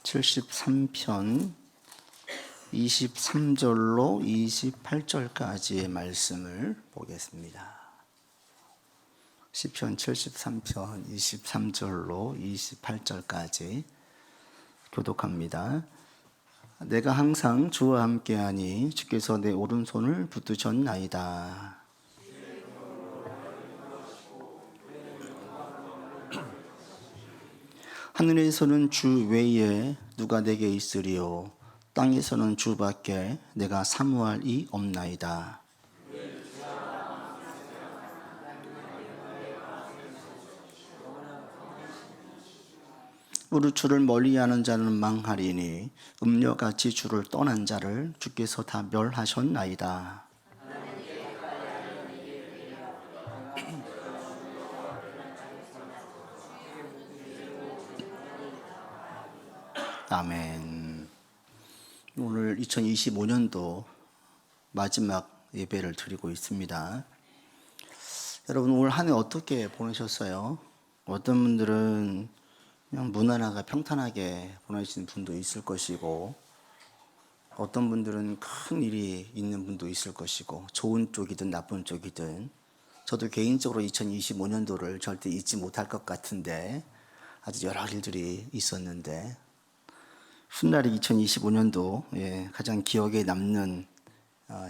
73편 23절로 28절까지의 말씀을 보겠습니다. 시편 73편 23절로 28절까지 교독합니다. 내가 항상 주와 함께하니 주께서 내 오른손을 붙드셨나이다. 하늘에서는 주 외에 누가 내게 있으리요 땅에서는 주밖에 내가 사모할 이 없나이다. 우리 주를 멀리하는 자는 망하리니 음녀같이 주를 떠난 자를 주께서 다 멸하셨나이다. 아멘. 오늘 2025년도 마지막 예배를 드리고 있습니다. 여러분 올 한 해 어떻게 보내셨어요? 어떤 분들은 그냥 무난하게 평탄하게 보내신 분도 있을 것이고, 어떤 분들은 큰 일이 있는 분도 있을 것이고, 좋은 쪽이든 나쁜 쪽이든, 저도 개인적으로 2025년도를 절대 잊지 못할 것 같은데 아주 여러 일들이 있었는데, 훗날이 2025년도 가장 기억에 남는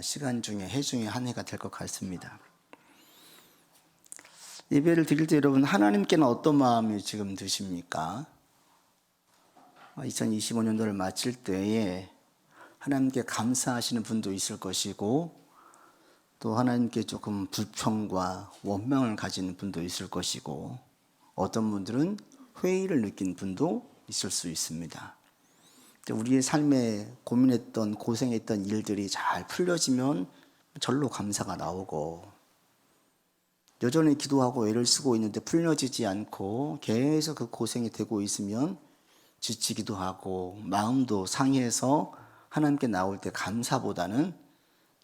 시간 중에 해 중에 한 해가 될 것 같습니다. 예배를 드릴 때 여러분 하나님께는 어떤 마음이 지금 드십니까? 2025년도를 마칠 때에 하나님께 감사하시는 분도 있을 것이고, 또 하나님께 조금 불평과 원망을 가지는 분도 있을 것이고, 어떤 분들은 회의를 느낀 분도 있을 수 있습니다. 우리의 삶에 고민했던 고생했던 일들이 잘 풀려지면 절로 감사가 나오고, 여전히 기도하고 애를 쓰고 있는데 풀려지지 않고 계속 그 고생이 되고 있으면 지치기도 하고 마음도 상해서 하나님께 나올 때 감사보다는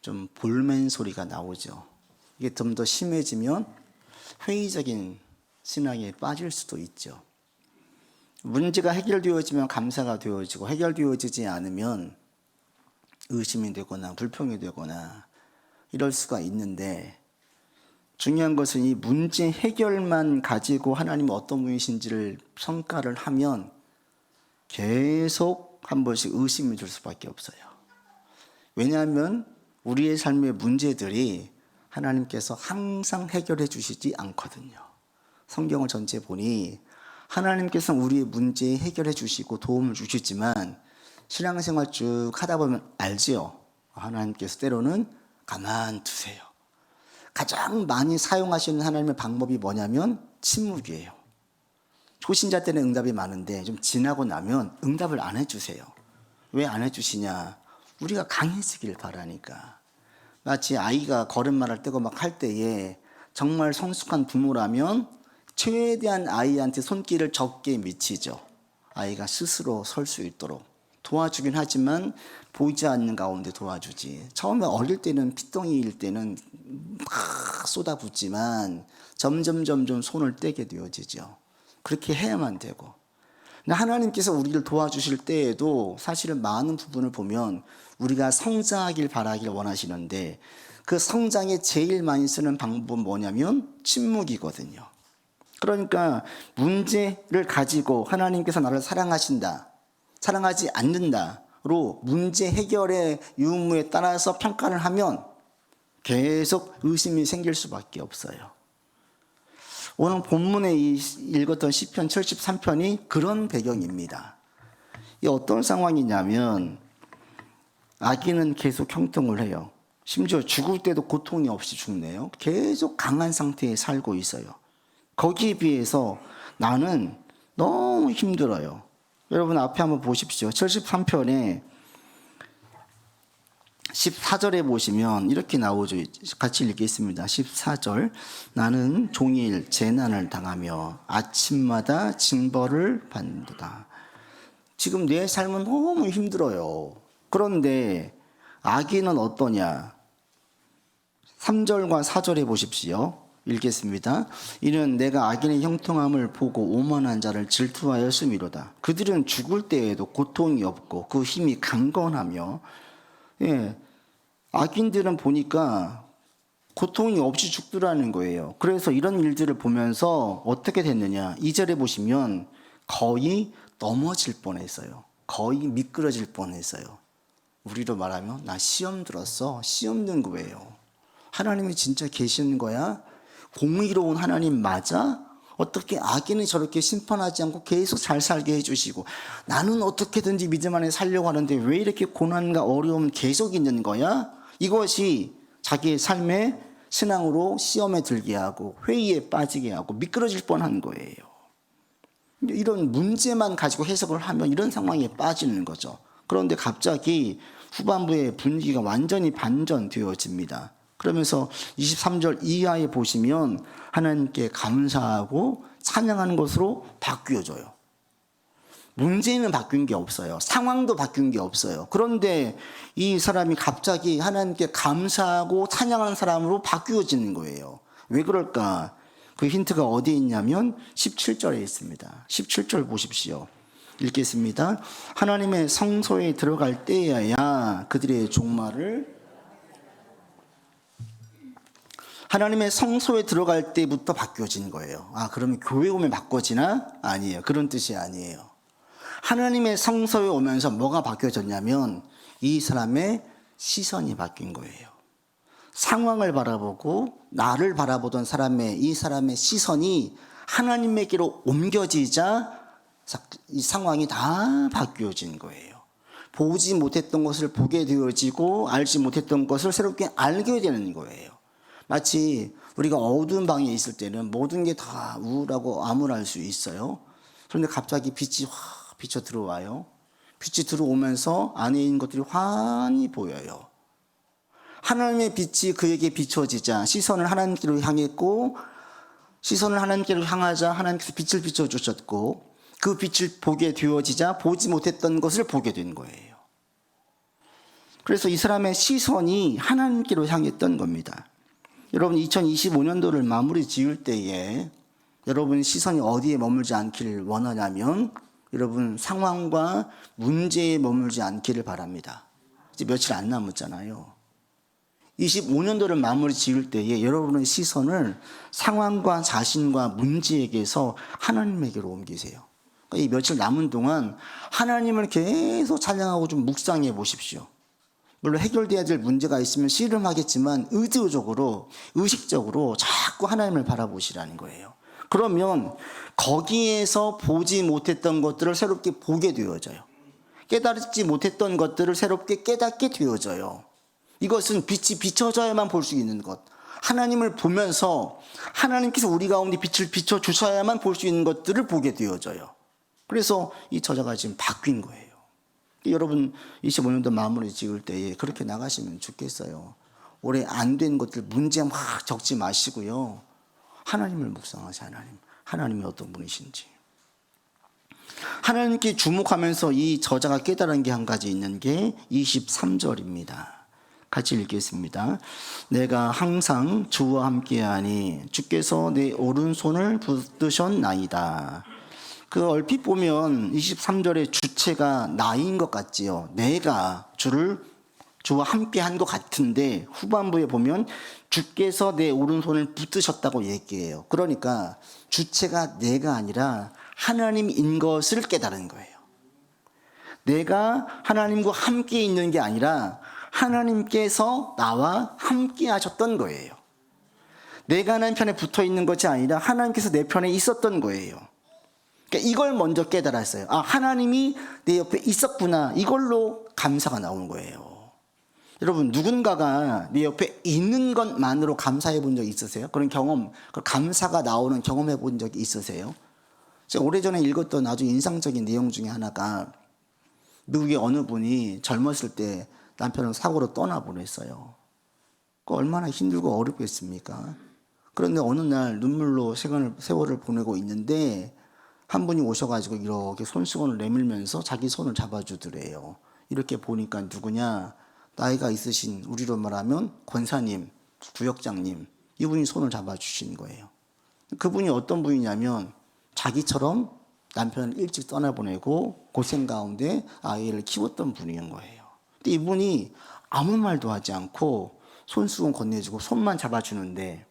좀 볼멘 소리가 나오죠. 이게 좀 더 심해지면 회의적인 신앙에 빠질 수도 있죠. 문제가 해결되어지면 감사가 되어지고, 해결되어지지 않으면 의심이 되거나 불평이 되거나 이럴 수가 있는데, 중요한 것은 이 문제 해결만 가지고 하나님은 어떤 분이신지를 평가를 하면 계속 한 번씩 의심이 들 수밖에 없어요. 왜냐하면 우리의 삶의 문제들이 하나님께서 항상 해결해 주시지 않거든요. 성경을 전체 보니 하나님께서는 우리의 문제 해결해 주시고 도움을 주시지만, 신앙생활 쭉 하다 보면 알지요. 하나님께서 때로는 가만두세요. 가장 많이 사용하시는 하나님의 방법이 뭐냐면 침묵이에요. 초신자 때는 응답이 많은데 좀 지나고 나면 응답을 안 해주세요. 왜 안 해주시냐? 우리가 강해지길 바라니까. 마치 아이가 걸음마를 떼고 막 할 때에 정말 성숙한 부모라면 최대한 아이한테 손길을 적게 미치죠. 아이가 스스로 설 수 있도록 도와주긴 하지만 보이지 않는 가운데 도와주지. 처음에 어릴 때는 피덩이일 때는 막 쏟아붓지만 점점 손을 떼게 되어지죠. 그렇게 해야만 되고, 하나님께서 우리를 도와주실 때에도 사실은 많은 부분을 보면 우리가 성장하길 바라길 원하시는데, 그 성장에 제일 많이 쓰는 방법은 뭐냐면 침묵이거든요. 그러니까 문제를 가지고 하나님께서 나를 사랑하신다, 사랑하지 않는다로 문제 해결의 유무에 따라서 평가를 하면 계속 의심이 생길 수밖에 없어요. 오늘 본문에 읽었던 시편 73편이 그런 배경입니다. 이 어떤 상황이냐면, 아기는 계속 형통을 해요. 심지어 죽을 때도 고통이 없이 죽네요. 계속 강한 상태에 살고 있어요. 거기에 비해서 나는 너무 힘들어요. 여러분 앞에 한번 보십시오. 73편에 14절에 보시면 이렇게 나오죠. 같이 읽겠습니다. 14절. 나는 종일 재난을 당하며 아침마다 징벌을 받는다. 지금 내 삶은 너무 힘들어요. 그런데 아기는 어떠냐? 3절과 4절에 보십시오. 읽겠습니다. 이는 내가 악인의 형통함을 보고 오만한 자를 질투하였음이로다. 그들은 죽을 때에도 고통이 없고 그 힘이 강건하며, 예, 악인들은 보니까 고통이 없이 죽더라는 거예요. 그래서 이런 일들을 보면서 어떻게 됐느냐. 2절에 보시면 거의 넘어질 뻔했어요. 거의 미끄러질 뻔했어요. 우리로 말하면 나 시험 들었어. 시험 든 거예요. 하나님이 진짜 계시는 거야? 공의로운 하나님 맞아? 어떻게 악인을 저렇게 심판하지 않고 계속 잘 살게 해주시고 나는 어떻게든지 믿음 안에 살려고 하는데 왜 이렇게 고난과 어려움은 계속 있는 거야? 이것이 자기의 삶의 신앙으로 시험에 들게 하고 회의에 빠지게 하고 미끄러질 뻔한 거예요. 이런 문제만 가지고 해석을 하면 이런 상황에 빠지는 거죠. 그런데 갑자기 후반부에 분위기가 완전히 반전되어집니다. 그러면서 23절 이하에 보시면 하나님께 감사하고 찬양하는 것으로 바뀌어져요. 문제는 바뀐 게 없어요. 상황도 바뀐 게 없어요. 그런데 이 사람이 갑자기 하나님께 감사하고 찬양하는 사람으로 바뀌어지는 거예요. 왜 그럴까? 그 힌트가 어디에 있냐면 17절에 있습니다. 17절 보십시오. 읽겠습니다. 하나님의 성소에 들어갈 때여야 그들의 종말을, 하나님의 성소에 들어갈 때부터 바뀌어진 거예요. 아, 그러면 교회 오면 바꿔지나? 아니에요. 그런 뜻이 아니에요. 하나님의 성소에 오면서 뭐가 바뀌어졌냐면 이 사람의 시선이 바뀐 거예요. 상황을 바라보고 나를 바라보던 이 사람의 시선이 하나님에게로 옮겨지자 이 상황이 다 바뀌어진 거예요. 보지 못했던 것을 보게 되어지고 알지 못했던 것을 새롭게 알게 되는 거예요. 마치 우리가 어두운 방에 있을 때는 모든 게 다 우울하고 암울할 수 있어요. 그런데 갑자기 빛이 확 비쳐 들어와요. 빛이 들어오면서 안에 있는 것들이 환히 보여요. 하나님의 빛이 그에게 비춰지자 시선을 하나님께로 향했고, 시선을 하나님께로 향하자 하나님께서 빛을 비춰주셨고, 그 빛을 보게 되어지자 보지 못했던 것을 보게 된 거예요. 그래서 이 사람의 시선이 하나님께로 향했던 겁니다. 여러분 2025년도를 마무리 지을 때에 여러분 시선이 어디에 머물지 않기를 원하냐면 여러분 상황과 문제에 머물지 않기를 바랍니다. 이제 며칠 안 남았잖아요. 25년도를 마무리 지을 때에 여러분의 시선을 상황과 자신과 문제에게서 하나님에게로 옮기세요. 그러니까 이 며칠 남은 동안 하나님을 계속 찬양하고 좀 묵상해 보십시오. 물론 해결돼야 될 문제가 있으면 씨름하겠지만 의도적으로, 의식적으로 자꾸 하나님을 바라보시라는 거예요. 그러면 거기에서 보지 못했던 것들을 새롭게 보게 되어져요. 깨달지 못했던 것들을 새롭게 깨닫게 되어져요. 이것은 빛이 비춰져야만 볼 수 있는 것. 하나님을 보면서 하나님께서 우리 가운데 빛을 비춰주셔야만 볼 수 있는 것들을 보게 되어져요. 그래서 이 저자가 지금 바뀐 거예요. 여러분 25년도 마무리 지을 때에 그렇게 나가시면 좋겠어요. 올해 안 된 것들 문제 막 적지 마시고요. 하나님을 묵상하세요. 하나님이 어떤 분이신지. 하나님께 주목하면서 이 저자가 깨달은 게 한 가지 있는 게 23절입니다. 같이 읽겠습니다. 내가 항상 주와 함께하니 주께서 내 오른손을 붙드셨나이다. 그 얼핏 보면 23절의 주체가 나인 것 같지요. 내가 주와 함께한 것 같은데 후반부에 보면 주께서 내 오른손을 붙드셨다고 얘기해요. 그러니까 주체가 내가 아니라 하나님인 것을 깨달은 거예요. 내가 하나님과 함께 있는 게 아니라 하나님께서 나와 함께 하셨던 거예요. 내가 하나님 편에 붙어 있는 것이 아니라 하나님께서 내 편에 있었던 거예요. 그러니까 이걸 먼저 깨달았어요. 아, 하나님이 내 옆에 있었구나. 이걸로 감사가 나오는 거예요. 여러분, 누군가가 내 옆에 있는 것만으로 감사해 본 적 있으세요? 그런 경험, 그 감사가 나오는 경험해 본 적이 있으세요? 제가 오래전에 읽었던 아주 인상적인 내용 중에 하나가 미국의 어느 분이 젊었을 때 남편을 사고로 떠나보냈어요. 얼마나 힘들고 어렵겠습니까? 그런데 어느 날 눈물로 세월을 보내고 있는데 한 분이 오셔가지고 이렇게 손수건을 내밀면서 자기 손을 잡아주더래요. 이렇게 보니까 누구냐? 나이가 있으신, 우리로 말하면 권사님, 구역장님, 이분이 손을 잡아주신 거예요. 그분이 어떤 분이냐면 자기처럼 남편을 일찍 떠나보내고 고생 가운데 아이를 키웠던 분인 거예요. 근데 이분이 아무 말도 하지 않고 손수건 건네주고 손만 잡아주는데,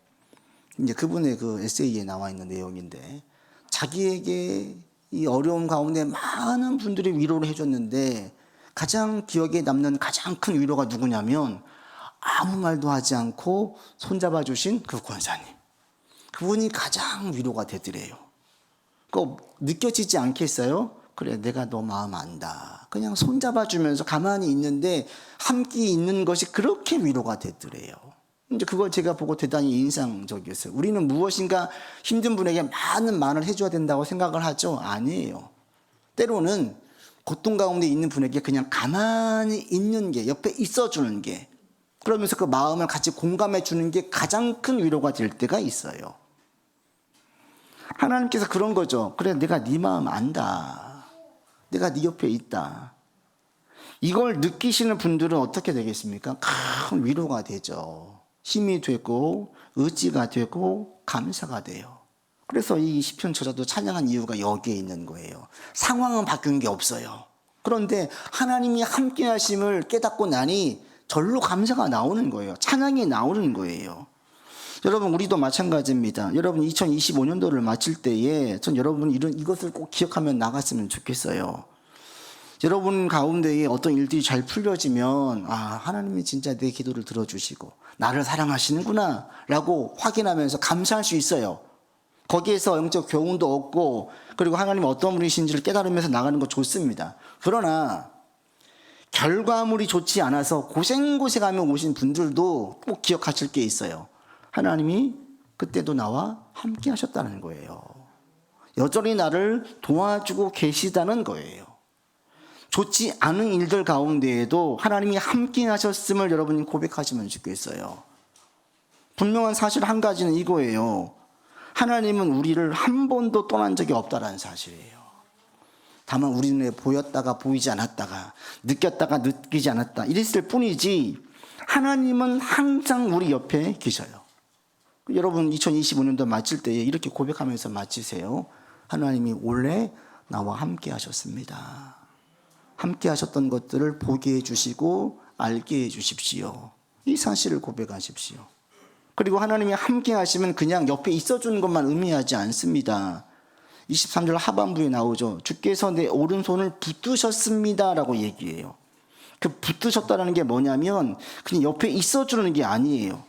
이제 그분의 그 에세이에 나와 있는 내용인데, 자기에게 이 어려움 가운데 많은 분들이 위로를 해줬는데 가장 기억에 남는 가장 큰 위로가 누구냐면 아무 말도 하지 않고 손잡아 주신 그 권사님. 그분이 가장 위로가 되더래요. 그 느껴지지 않겠어요? 그래, 내가 너 마음 안다. 그냥 손잡아 주면서 가만히 있는데 함께 있는 것이 그렇게 위로가 되더래요. 이제 그걸 제가 보고 대단히 인상적이었어요. 우리는 무엇인가 힘든 분에게 많은 말을 해줘야 된다고 생각을 하죠? 아니에요. 때로는 고통 가운데 있는 분에게 그냥 가만히 있는 게, 옆에 있어주는 게, 그러면서 그 마음을 같이 공감해 주는 게 가장 큰 위로가 될 때가 있어요. 하나님께서 그런 거죠. 그래, 내가 네 마음 안다. 내가 네 옆에 있다. 이걸 느끼시는 분들은 어떻게 되겠습니까? 큰 위로가 되죠. 힘이 되고 의지가 되고 감사가 돼요. 그래서 이 시편 저자도 찬양한 이유가 여기에 있는 거예요. 상황은 바뀐 게 없어요. 그런데 하나님이 함께 하심을 깨닫고 나니 절로 감사가 나오는 거예요. 찬양이 나오는 거예요. 여러분, 우리도 마찬가지입니다. 여러분, 2025년도를 마칠 때에 전 여러분 이것을 꼭 기억하면 나갔으면 좋겠어요. 여러분 가운데에 어떤 일들이 잘 풀려지면 하나님이 진짜 내 기도를 들어주시고 나를 사랑하시는구나 라고 확인하면서 감사할 수 있어요. 거기에서 영적 교훈도 얻고, 그리고 하나님이 어떤 분이신지를 깨달으면서 나가는 거 좋습니다. 그러나 결과물이 좋지 않아서 고생고생하며 오신 분들도 꼭 기억하실 게 있어요. 하나님이 그때도 나와 함께 하셨다는 거예요. 여전히 나를 도와주고 계시다는 거예요. 좋지 않은 일들 가운데에도 하나님이 함께 하셨음을 여러분이 고백하시면 좋겠어요. 분명한 사실 한 가지는 이거예요. 하나님은 우리를 한 번도 떠난 적이 없다는 사실이에요. 다만 우리 눈에 보였다가 보이지 않았다가, 느꼈다가 느끼지 않았다, 이랬을 뿐이지 하나님은 항상 우리 옆에 계셔요. 여러분, 2025년도 마칠 때 이렇게 고백하면서 마치세요. 하나님이 원래 나와 함께 하셨습니다. 함께 하셨던 것들을 보게 해주시고 알게 해주십시오. 이 사실을 고백하십시오. 그리고 하나님이 함께 하시면 그냥 옆에 있어주는 것만 의미하지 않습니다. 23절 하반부에 나오죠. 주께서 내 오른손을 붙드셨습니다 라고 얘기해요. 그 붙드셨다는 게 뭐냐면 그냥 옆에 있어주는 게 아니에요.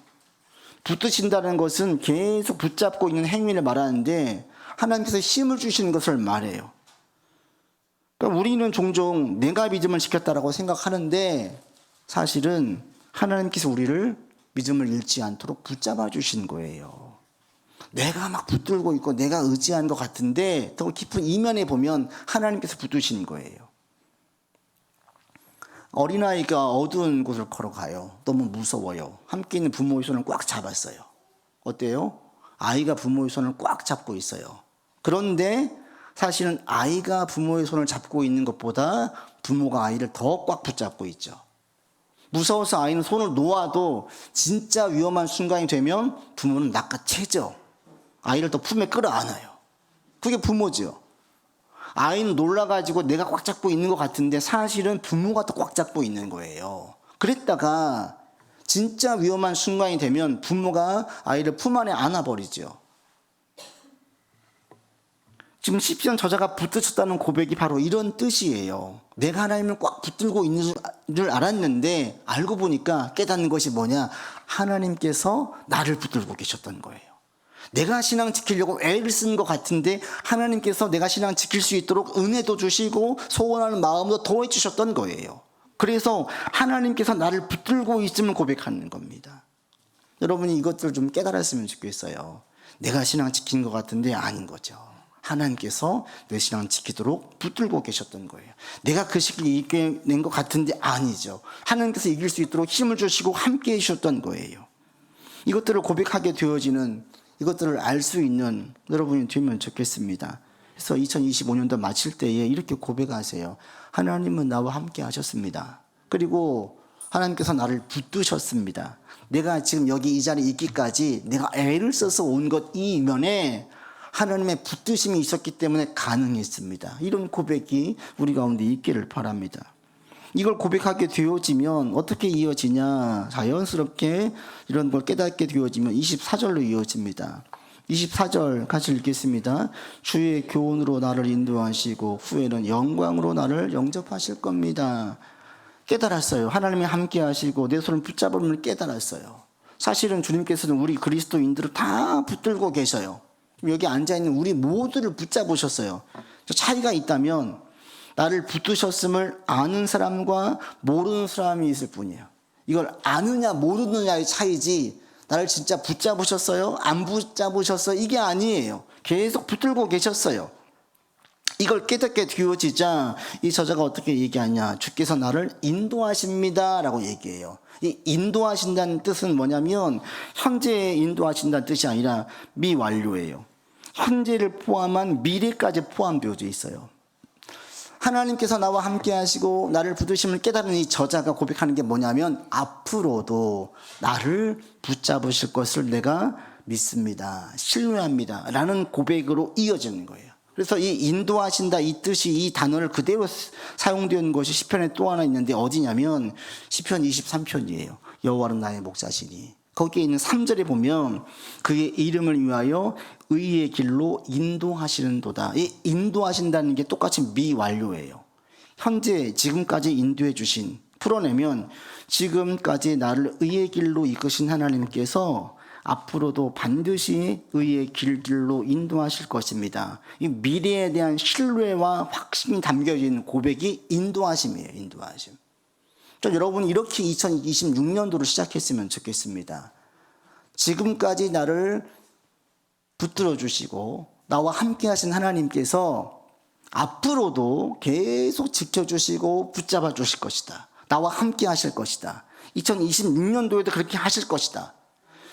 붙드신다는 것은 계속 붙잡고 있는 행위를 말하는데 하나님께서 힘을 주시는 것을 말해요. 그러니까 우리는 종종 내가 믿음을 지켰다라고 생각하는데 사실은 하나님께서 우리를 믿음을 잃지 않도록 붙잡아 주신 거예요. 내가 막 붙들고 있고 내가 의지한 것 같은데 더 깊은 이면에 보면 하나님께서 붙드신 거예요. 어린아이가 어두운 곳을 걸어가요. 너무 무서워요. 함께 있는 부모의 손을 꽉 잡았어요. 어때요? 아이가 부모의 손을 꽉 잡고 있어요. 그런데 사실은 아이가 부모의 손을 잡고 있는 것보다 부모가 아이를 더 꽉 붙잡고 있죠. 무서워서 아이는 손을 놓아도 진짜 위험한 순간이 되면 부모는 낚아채죠. 아이를 더 품에 끌어안아요. 그게 부모죠. 아이는 놀라가지고 내가 꽉 잡고 있는 것 같은데 사실은 부모가 더 꽉 잡고 있는 거예요. 그랬다가 진짜 위험한 순간이 되면 부모가 아이를 품 안에 안아버리죠. 지금 시편 저자가 붙드셨다는 고백이 바로 이런 뜻이에요. 내가 하나님을 꽉 붙들고 있는 줄 알았는데 알고 보니까 깨닫는 것이 뭐냐? 하나님께서 나를 붙들고 계셨던 거예요. 내가 신앙 지키려고 애를 쓴 것 같은데 하나님께서 내가 신앙 지킬 수 있도록 은혜도 주시고 소원하는 마음도 더해 주셨던 거예요. 그래서 하나님께서 나를 붙들고 있음을 고백하는 겁니다. 여러분이 이것들을 좀 깨달았으면 좋겠어요. 내가 신앙 지킨 것 같은데 아닌 거죠. 하나님께서 내 신앙 지키도록 붙들고 계셨던 거예요. 내가 그 시기를 이겨낸 것 같은데 아니죠. 하나님께서 이길 수 있도록 힘을 주시고 함께 해주셨던 거예요. 이것들을 고백하게 되어지는, 이것들을 알 수 있는 여러분이 되면 좋겠습니다. 그래서 2025년도 마칠 때에 이렇게 고백하세요. 하나님은 나와 함께 하셨습니다. 그리고 하나님께서 나를 붙드셨습니다. 내가 지금 여기 이 자리에 있기까지 내가 애를 써서 온 것 이 이면에 하나님의 붙드심이 있었기 때문에 가능했습니다. 이런 고백이 우리 가운데 있기를 바랍니다. 이걸 고백하게 되어지면 어떻게 이어지냐? 자연스럽게 이런 걸 깨닫게 되어지면 24절로 이어집니다. 24절 같이 읽겠습니다. 주의 교훈으로 나를 인도하시고 후에는 영광으로 나를 영접하실 겁니다. 깨달았어요. 하나님이 함께 하시고 내 손을 붙잡음을 깨달았어요. 사실은 주님께서는 우리 그리스도인들을 다 붙들고 계셔요. 여기 앉아있는 우리 모두를 붙잡으셨어요. 차이가 있다면 나를 붙드셨음을 아는 사람과 모르는 사람이 있을 뿐이에요. 이걸 아느냐 모르느냐의 차이지 나를 진짜 붙잡으셨어요? 안 붙잡으셨어요? 이게 아니에요. 계속 붙들고 계셨어요. 이걸 깨닫게 되어지자 이 저자가 어떻게 얘기하냐? 주께서 나를 인도하십니다 라고 얘기해요. 이 인도하신다는 뜻은 뭐냐면 현재 인도하신다는 뜻이 아니라 미완료예요. 현재를 포함한 미래까지 포함되어 있어요. 하나님께서 나와 함께 하시고 나를 붙드심을 깨달은 이 저자가 고백하는 게 뭐냐면 앞으로도 나를 붙잡으실 것을 내가 믿습니다. 신뢰합니다. 라는 고백으로 이어지는 거예요. 그래서 이 인도하신다 이 뜻이 이 단어를 그대로 사용되는 것이 시편에 또 하나 있는데 어디냐면 시편 23편이에요. 여호와는 나의 목자시니. 거기에 있는 3절에 보면 그의 이름을 위하여 의의 길로 인도하시는도다. 이 인도하신다는 게 똑같이 미완료예요. 현재 지금까지 인도해 주신 풀어내면 지금까지 나를 의의 길로 이끄신 하나님께서 앞으로도 반드시 의의 길로 인도하실 것입니다. 이 미래에 대한 신뢰와 확신이 담겨진 고백이 인도하심이에요. 인도하심. 여러분 이렇게 2026년도를 시작했으면 좋겠습니다. 지금까지 나를 붙들어 주시고 나와 함께 하신 하나님께서 앞으로도 계속 지켜주시고 붙잡아 주실 것이다. 나와 함께 하실 것이다. 2026년도에도 그렇게 하실 것이다.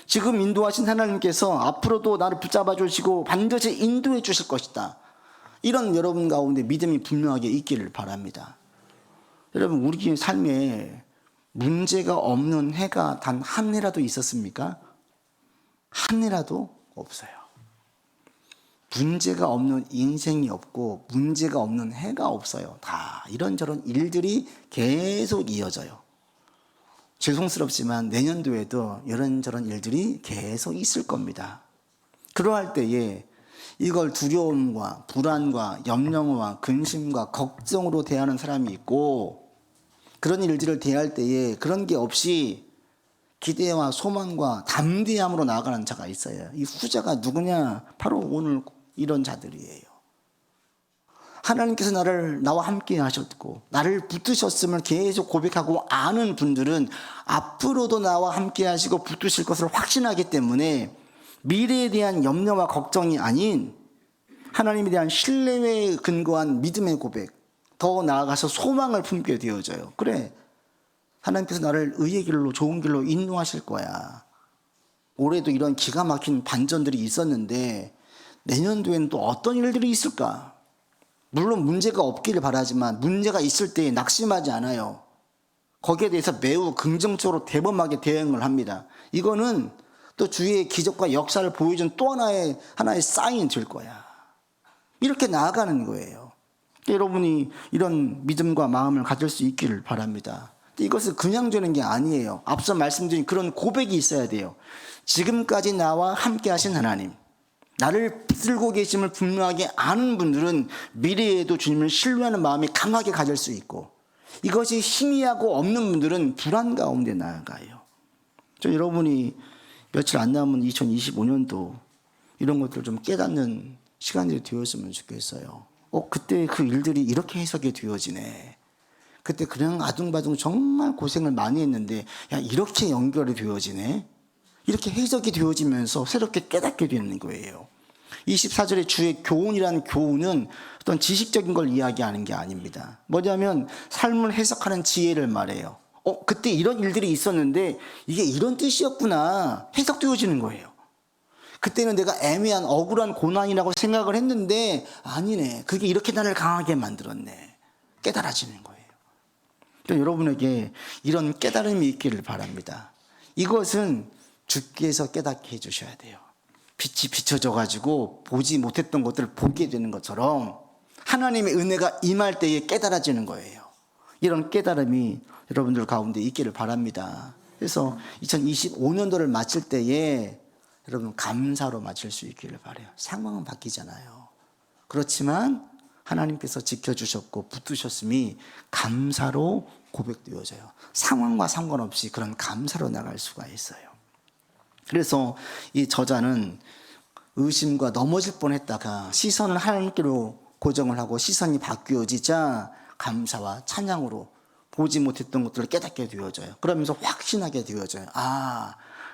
지금 인도하신 하나님께서 앞으로도 나를 붙잡아 주시고 반드시 인도해 주실 것이다. 이런 여러분 가운데 믿음이 분명하게 있기를 바랍니다. 여러분 우리 삶에 문제가 없는 해가 단 한 해라도 있었습니까? 한 해라도 없어요. 문제가 없는 인생이 없고 문제가 없는 해가 없어요. 다 이런저런 일들이 계속 이어져요. 죄송스럽지만 내년도에도 이런저런 일들이 계속 있을 겁니다. 그러할 때에 이걸 두려움과 불안과 염려와 근심과 걱정으로 대하는 사람이 있고 그런 일들을 대할 때에 그런 게 없이 기대와 소망과 담대함으로 나아가는 자가 있어요. 이 후자가 누구냐? 바로 오늘 이런 자들이에요. 하나님께서 나와 함께 하셨고 나를 붙드셨음을 계속 고백하고 아는 분들은 앞으로도 나와 함께 하시고 붙드실 것을 확신하기 때문에 미래에 대한 염려와 걱정이 아닌 하나님에 대한 신뢰에 근거한 믿음의 고백, 더 나아가서 소망을 품게 되어져요. 그래, 하나님께서 나를 의의 길로 좋은 길로 인도하실 거야. 올해도 이런 기가 막힌 반전들이 있었는데 내년도에는 또 어떤 일들이 있을까? 물론 문제가 없기를 바라지만 문제가 있을 때 낙심하지 않아요. 거기에 대해서 매우 긍정적으로 대범하게 대응을 합니다. 이거는 또 주의 기적과 역사를 보여준 또 하나의 사인이 될 거야. 이렇게 나아가는 거예요. 여러분이 이런 믿음과 마음을 가질 수 있기를 바랍니다. 이것을 그냥 되는 게 아니에요. 앞서 말씀드린 그런 고백이 있어야 돼요. 지금까지 나와 함께 하신 하나님, 나를 붙들고 계심을 분명하게 아는 분들은 미래에도 주님을 신뢰하는 마음이 강하게 가질 수 있고 이것이 희미하고 없는 분들은 불안 가운데 나아가요. 여러분이 며칠 안 남은 2025년도 이런 것들을 좀 깨닫는 시간이 되었으면 좋겠어요. 그때 그 일들이 이렇게 해석이 되어지네. 그때 그냥 아둥바둥 정말 고생을 많이 했는데 이렇게 연결이 되어지네. 이렇게 해석이 되어지면서 새롭게 깨닫게 되는 거예요. 24절에 주의 교훈이라는 교훈은 어떤 지식적인 걸 이야기하는 게 아닙니다. 뭐냐면 삶을 해석하는 지혜를 말해요. 그때 이런 일들이 있었는데 이게 이런 뜻이었구나 해석되어지는 거예요. 그때는 내가 애매한 억울한 고난이라고 생각을 했는데 아니네, 그게 이렇게 나를 강하게 만들었네, 깨달아지는 거예요. 그러니까 여러분에게 이런 깨달음이 있기를 바랍니다. 이것은 주께서 깨닫게 해주셔야 돼요. 빛이 비춰져 가지고 보지 못했던 것들을 보게 되는 것처럼 하나님의 은혜가 임할 때에 깨달아지는 거예요. 이런 깨달음이 여러분들 가운데 있기를 바랍니다. 그래서 2025년도를 마칠 때에 여러분 감사로 마칠 수 있기를 바라요. 상황은 바뀌잖아요. 그렇지만 하나님께서 지켜주셨고 붙드셨음이 감사로 고백되어져요. 상황과 상관없이 그런 감사로 나갈 수가 있어요. 그래서 이 저자는 의심과 넘어질 뻔했다가 시선을 하나님께로 고정을 하고 시선이 바뀌어지자 감사와 찬양으로 보지 못했던 것들을 깨닫게 되어져요. 그러면서 확신하게 되어져요.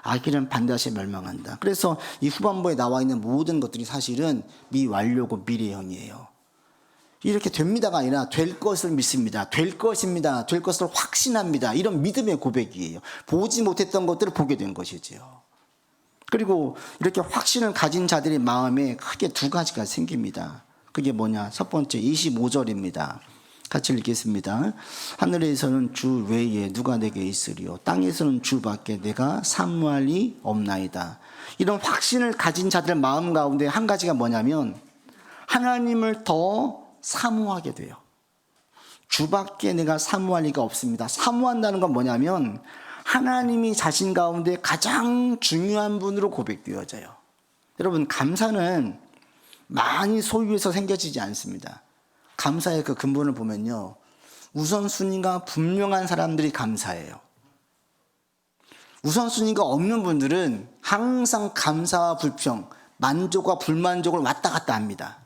악인은 반드시 멸망한다. 그래서 이 후반부에 나와 있는 모든 것들이 사실은 미완료고 미래형이에요. 이렇게 됩니다가 아니라 될 것을 믿습니다. 될 것입니다. 될 것을 확신합니다. 이런 믿음의 고백이에요. 보지 못했던 것들을 보게 된 것이지요. 그리고 이렇게 확신을 가진 자들의 마음에 크게 두 가지가 생깁니다. 그게 뭐냐? 첫 번째 25절입니다. 같이 읽겠습니다. 하늘에서는 주 외에 누가 내게 있으리요 땅에서는 주밖에 내가 사모할 리 없나이다. 이런 확신을 가진 자들 마음 가운데 한 가지가 뭐냐면 하나님을 더 사모하게 돼요. 주밖에 내가 사모할 리가 없습니다. 사모한다는 건 뭐냐면 하나님이 자신 가운데 가장 중요한 분으로 고백되어져요. 여러분 감사는 많이 소유해서 생겨지지 않습니다. 감사의 그 근본을 보면요, 우선순위가 분명한 사람들이 감사해요. 우선순위가 없는 분들은 항상 감사와 불평, 만족과 불만족을 왔다 갔다 합니다.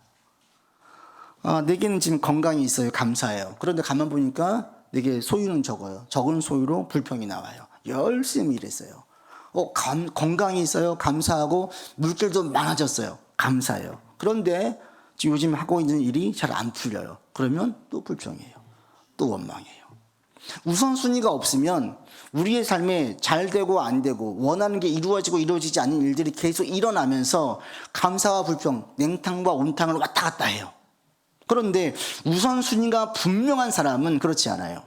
내게는 지금 건강이 있어요. 감사해요. 그런데 가만 보니까 내게 소유는 적어요. 적은 소유로 불평이 나와요. 열심히 일했어요. 건강이 있어요. 감사하고 물질도 많아졌어요. 감사해요. 그런데 지금 요즘 하고 있는 일이 잘 안 풀려요. 그러면 또 불평해요. 또 원망해요. 우선순위가 없으면 우리의 삶에 잘 되고 안 되고 원하는 게 이루어지고 이루어지지 않는 일들이 계속 일어나면서 감사와 불평, 냉탕과 온탕을 왔다 갔다 해요. 그런데 우선순위가 분명한 사람은 그렇지 않아요.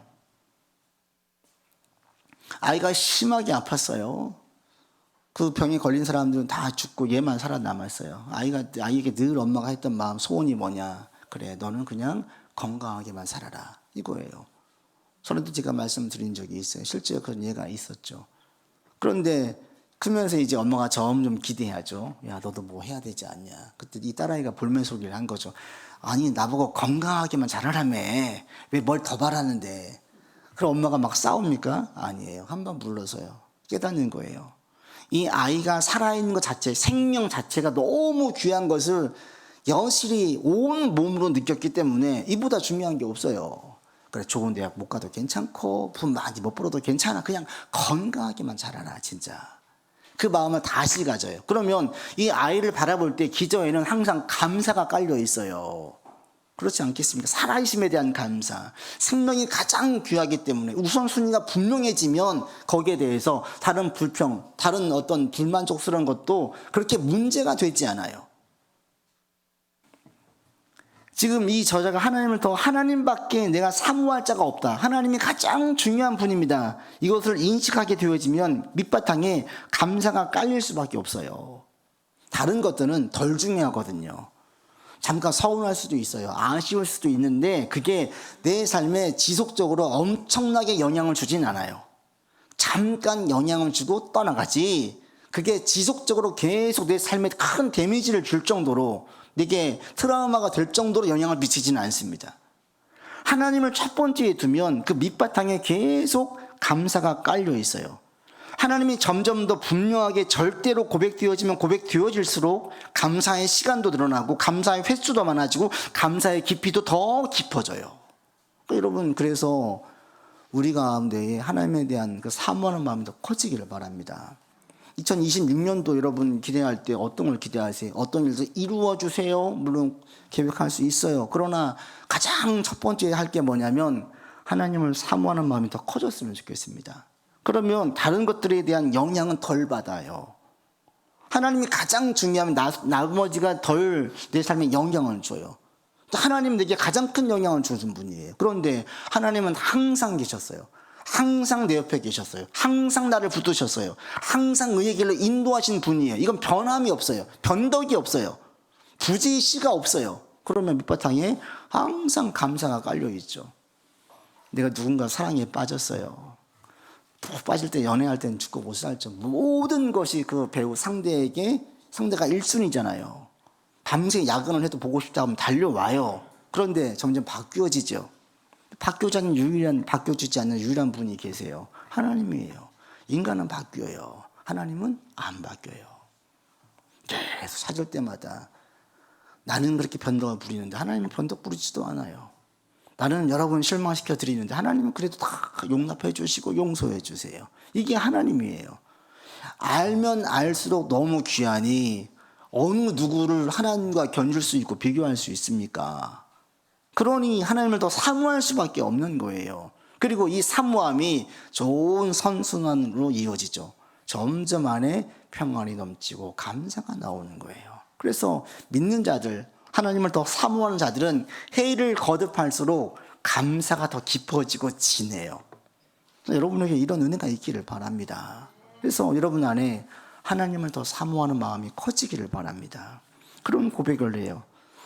아이가 심하게 아팠어요. 그 병에 걸린 사람들은 다 죽고 얘만 살아남았어요. 아이에게 늘 엄마가 했던 마음, 소원이 뭐냐? 그래, 너는 그냥 건강하게만 살아라. 이거예요. 전에도 제가 말씀드린 적이 있어요. 실제로 그런 예가 있었죠. 그런데 크면서 이제 엄마가 점점 기대하죠. 야, 너도 뭐 해야 되지 않냐? 그때 이 딸아이가 볼멘 소리를 한 거죠. 아니, 나보고 건강하게만 자라라며. 왜 뭘 더 바라는데? 그럼 엄마가 막 싸웁니까? 아니에요. 한번 불러서요. 깨닫는 거예요. 이 아이가 살아있는 것 자체, 생명 자체가 너무 귀한 것을 여실히 온 몸으로 느꼈기 때문에 이보다 중요한 게 없어요. 그래, 좋은 대학 못 가도 괜찮고 돈 많이 못 벌어도 괜찮아. 그냥 건강하게만 자라라, 진짜. 그 마음을 다시 가져요. 그러면 이 아이를 바라볼 때 기저에는 항상 감사가 깔려 있어요. 그렇지 않겠습니까? 살아있음에 대한 감사. 생명이 가장 귀하기 때문에 우선순위가 분명해지면 거기에 대해서 다른 불평, 다른 어떤 불만족스러운 것도 그렇게 문제가 되지 않아요. 지금 이 저자가 하나님을 더 하나님밖에 내가 사모할 자가 없다. 하나님이 가장 중요한 분입니다. 이것을 인식하게 되어지면 밑바탕에 감사가 깔릴 수밖에 없어요. 다른 것들은 덜 중요하거든요. 잠깐 서운할 수도 있어요. 아쉬울 수도 있는데 그게 내 삶에 지속적으로 엄청나게 영향을 주진 않아요. 잠깐 영향을 주고 떠나가지 그게 지속적으로 계속 내 삶에 큰 데미지를 줄 정도로 내게 트라우마가 될 정도로 영향을 미치지는 않습니다. 하나님을 첫 번째에 두면 그 밑바탕에 계속 감사가 깔려 있어요. 하나님이 점점 더 분명하게 절대로 고백되어지면 고백되어질수록 감사의 시간도 늘어나고 감사의 횟수도 많아지고 감사의 깊이도 더 깊어져요. 여러분, 그래서 우리 가운데에 하나님에 대한 그 사모하는 마음이 더 커지기를 바랍니다. 2026년도 여러분 기대할 때 어떤 걸 기대하세요? 어떤 일도 이루어 주세요. 물론 계획할 수 있어요. 그러나 가장 첫 번째 할 게 뭐냐면 하나님을 사모하는 마음이 더 커졌으면 좋겠습니다. 그러면 다른 것들에 대한 영향은 덜 받아요. 하나님이 가장 중요하면 나머지가 덜 내 삶에 영향을 줘요. 하나님은 내게 가장 큰 영향을 주신 분이에요. 그런데 하나님은 항상 계셨어요. 항상 내 옆에 계셨어요. 항상 나를 붙드셨어요. 항상 의의 길로 인도하신 분이에요. 이건 변함이 없어요. 변덕이 없어요. 부지시가 없어요. 그러면 밑바탕에 항상 감사가 깔려있죠. 내가 누군가 사랑에 빠졌어요. 푹 빠질 때, 연애할 때는 죽고 못 살죠. 모든 것이 그 배우 상대가 1순위잖아요. 밤새 야근을 해도 보고 싶다 하면 달려와요. 그런데 점점 바뀌어지죠. 바뀌어주지 않는 유일한 분이 계세요. 하나님이에요. 인간은 바뀌어요. 하나님은 안 바뀌어요. 계속 찾을 때마다 나는 그렇게 변덕을 부리는데 하나님은 변덕 부리지도 않아요. 나는 여러분 실망시켜 드리는데 하나님은 그래도 다 용납해 주시고 용서해 주세요. 이게 하나님이에요. 알면 알수록 너무 귀하니 어느 누구를 하나님과 견줄 수 있고 비교할 수 있습니까? 그러니 하나님을 더 사모할 수밖에 없는 거예요. 그리고 이 사모함이 좋은 선순환으로 이어지죠. 점점 안에 평안이 넘치고 감사가 나오는 거예요. 그래서 믿는 자들, 하나님을 더 사모하는 자들은 해를 거듭할수록 감사가 더 깊어지고 진해요. 여러분에게 이런 은혜가 있기를 바랍니다. 그래서 여러분 안에 하나님을 더 사모하는 마음이 커지기를 바랍니다. 그런 고백을 해요.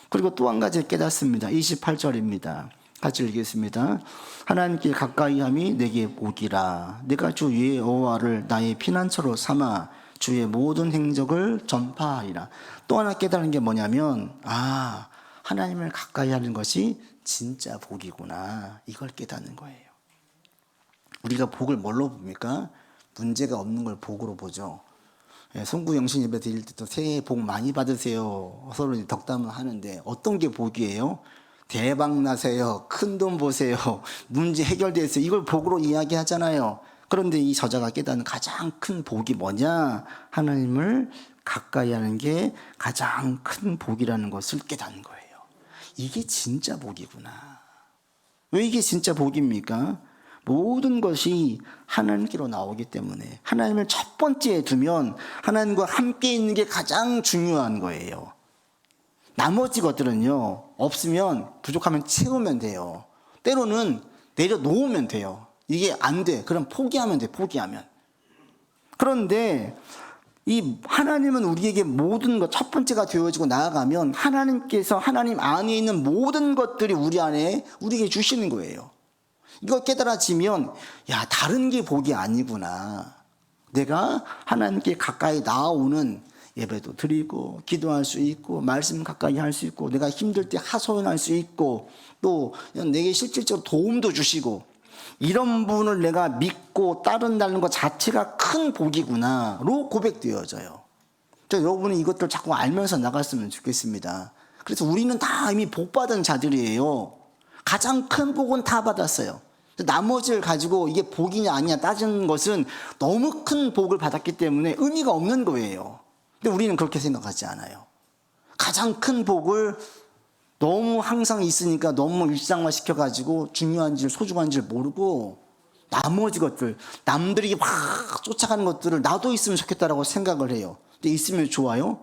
그리고 또 한 가지 깨닫습니다. 28절입니다. 같이 읽겠습니다. 하나님께 가까이함이 내게 복이라. 내가 주 여호와를 나의 피난처로 삼아 주의 모든 행적을 전파하리라. 또 하나 깨달은 게 뭐냐면 하나님을 가까이 하는 것이 진짜 복이구나. 이걸 깨닫는 거예요. 우리가 복을 뭘로 봅니까? 문제가 없는 걸 복으로 보죠. 송구영신 예배 드릴 때도 새해 복 많이 받으세요. 서로 덕담을 하는데 어떤 게 복이에요? 대박 나세요. 큰 돈 보세요. 문제 해결됐어요. 이걸 복으로 이야기하잖아요. 그런데 이 저자가 깨닫는 가장 큰 복이 뭐냐? 하나님을 가까이 하는 게 가장 큰 복이라는 것을 깨닫는 거예요. 이게 진짜 복이구나. 왜 이게 진짜 복입니까? 모든 것이 하나님께로 나오기 때문에 하나님을 첫 번째에 두면 하나님과 함께 있는 게 가장 중요한 거예요. 나머지 것들은요, 없으면 부족하면 채우면 돼요. 때로는 내려놓으면 돼요. 이게 안 돼. 그럼 포기하면 돼. 포기하면. 그런데 이 하나님은 우리에게 모든 것 첫 번째가 되어지고 나아가면 하나님께서 하나님 안에 있는 모든 것들이 우리 안에 우리에게 주시는 거예요. 이거 깨달아지면 다른 게 복이 아니구나. 내가 하나님께 가까이 나아오는 예배도 드리고 기도할 수 있고 말씀 가까이 할 수 있고 내가 힘들 때 하소연할 수 있고 또 내게 실질적으로 도움도 주시고 이런 분을 내가 믿고 따른다는 것 자체가 큰 복이구나로 고백되어져요. 여러분이 이것들 자꾸 알면서 나갔으면 좋겠습니다. 그래서 우리는 다 이미 복받은 자들이에요. 가장 큰 복은 다 받았어요. 나머지를 가지고 이게 복이냐 아니냐 따지는 것은 너무 큰 복을 받았기 때문에 의미가 없는 거예요. 근데 우리는 그렇게 생각하지 않아요. 가장 큰 복을 너무 항상 있으니까 너무 일상화 시켜가지고 중요한지 소중한지 모르고 나머지 것들, 남들이 막 쫓아가는 것들을 나도 있으면 좋겠다라고 생각을 해요. 근데 있으면 좋아요?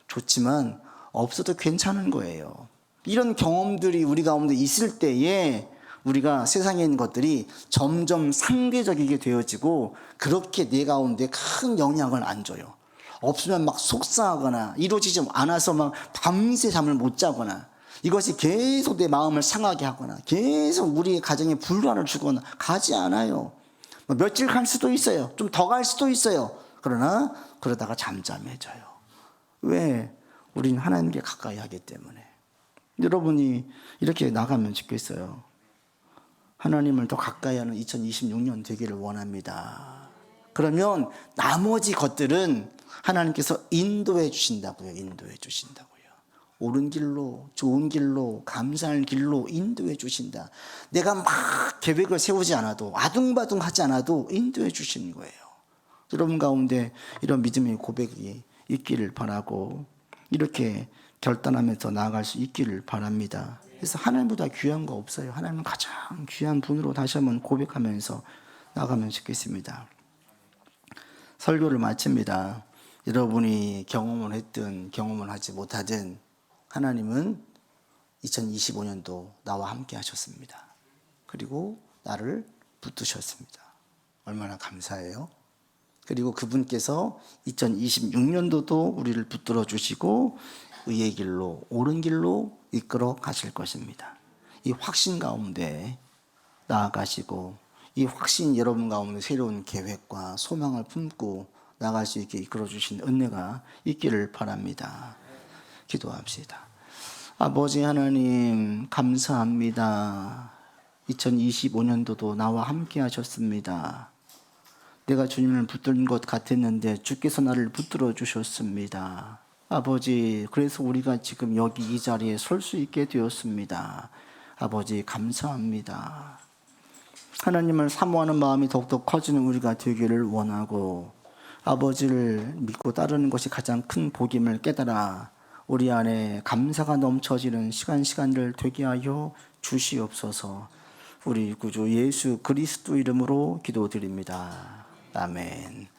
좋지만 없어도 괜찮은 거예요. 이런 경험들이 우리 가운데 있을 때에 우리가 세상에 있는 것들이 점점 상대적이게 되어지고 그렇게 내 가운데 큰 영향을 안 줘요. 없으면 막 속상하거나 이루어지지 않아서 막 밤새 잠을 못 자거나 이것이 계속 내 마음을 상하게 하거나 계속 우리 가정에 불안을 주거나 가지 않아요. 며칠 갈 수도 있어요. 좀 더 갈 수도 있어요. 그러나 그러다가 잠잠해져요. 왜? 우리는 하나님께 가까이 하기 때문에. 여러분이 이렇게 나가면 좋겠어요. 하나님을 더 가까이 하는 2026년 되기를 원합니다. 그러면 나머지 것들은 하나님께서 인도해 주신다고요. 인도해 주신다고요. 옳은 길로, 좋은 길로, 감사할 길로 인도해 주신다. 내가 막 계획을 세우지 않아도 아둥바둥하지 않아도 인도해 주시는 거예요. 여러분 가운데 이런 믿음의 고백이 있기를 바라고 이렇게 결단하면서 나아갈 수 있기를 바랍니다. 그래서 하나님보다 귀한 거 없어요. 하나님은 가장 귀한 분으로 다시 한번 고백하면서 나가면 좋겠습니다. 설교를 마칩니다. 여러분이 경험을 했든 경험을 하지 못하든 하나님은 2025년도 나와 함께 하셨습니다. 그리고 나를 붙드셨습니다. 얼마나 감사해요. 그리고 그분께서 2026년도도 우리를 붙들어 주시고 의의 길로, 옳은 길로 이끌어 가실 것입니다. 이 확신 가운데 나아가시고, 이 확신 여러분 가운데 새로운 계획과 소망을 품고 나갈 수 있게 이끌어 주신 은혜가 있기를 바랍니다. 기도합시다. 아버지 하나님, 감사합니다. 2025년도도 나와 함께 하셨습니다. 내가 주님을 붙든 것 같았는데 주께서 나를 붙들어 주셨습니다. 아버지, 그래서 우리가 지금 여기 이 자리에 설 수 있게 되었습니다. 아버지, 감사합니다. 하나님을 사모하는 마음이 더욱더 커지는 우리가 되기를 원하고, 아버지를 믿고 따르는 것이 가장 큰 복임을 깨달아 우리 안에 감사가 넘쳐지는 시간들 되게 하여 주시옵소서. 우리 구주 예수 그리스도 이름으로 기도드립니다. 아멘.